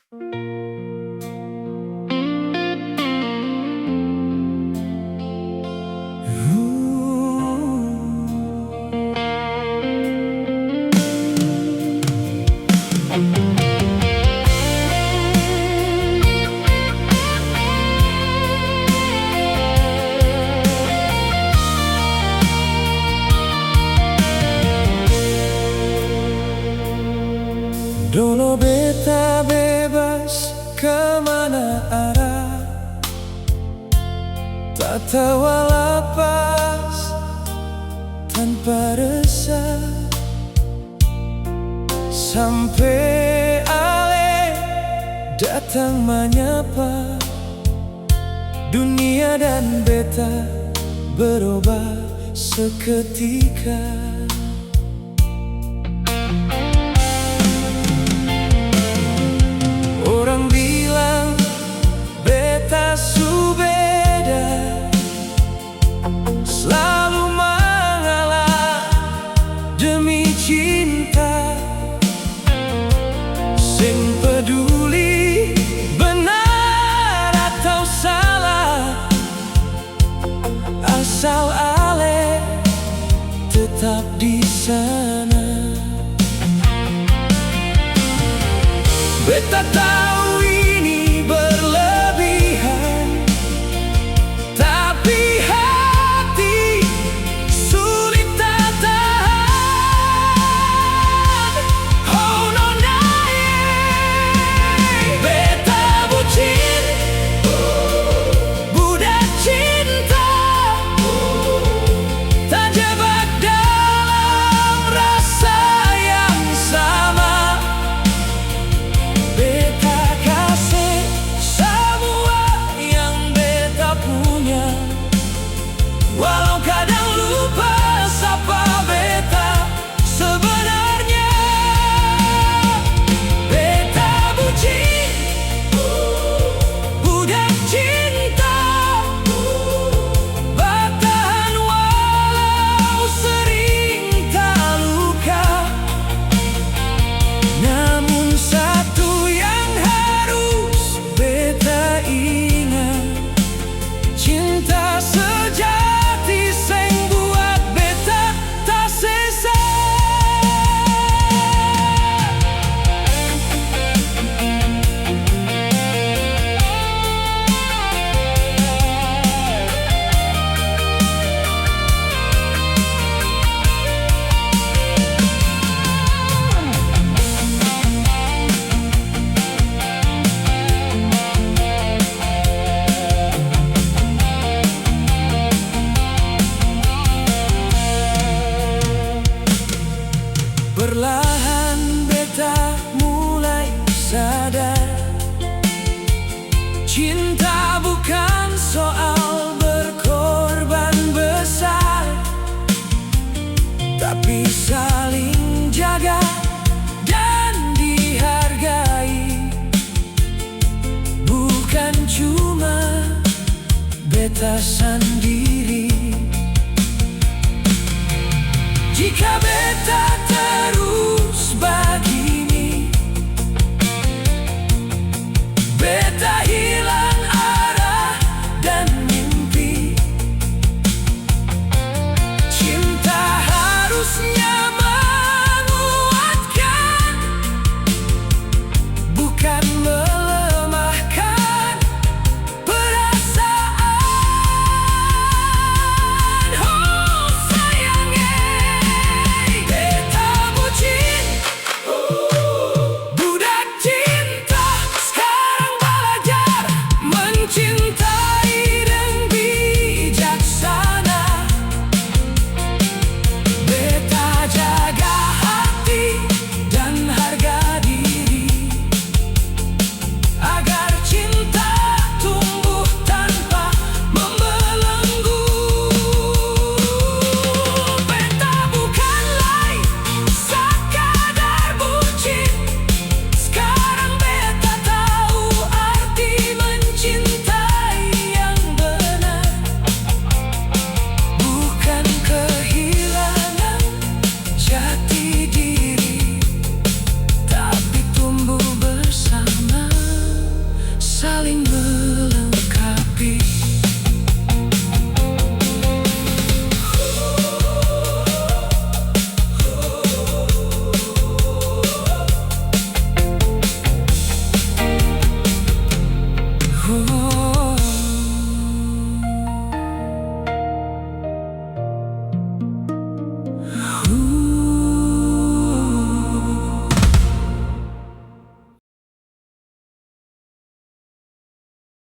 Dulu beta bebas kemana arah, tak tahu lapas tanpa resah. Sampai Ale datang menyapa, dunia dan beta berubah seketika. Orang bilang beta su beda, selalu mengalah demi cinta. Sing peduli benar atau salah, asal Ale tetap di sana. Beta tahu ini berlebihan, tapi hati sulit tak tahan. Oh nona, beta bucin, budak cinta, terjebak dalam rasa yang sama. Beta kasih semua yang beta punya, walau kadang lupa siapa beta sebenarnya. Beta bucin, budak cinta, bertahan walau sering terluka. Namun satu yang harus beta ingat, cinta sejati sing buat beta tak sesat. Perlahan beta mulai sadar, cinta bukan soal berkorban besar, tapi saling jaga dan dihargai. Bukan cuma beta sendiri.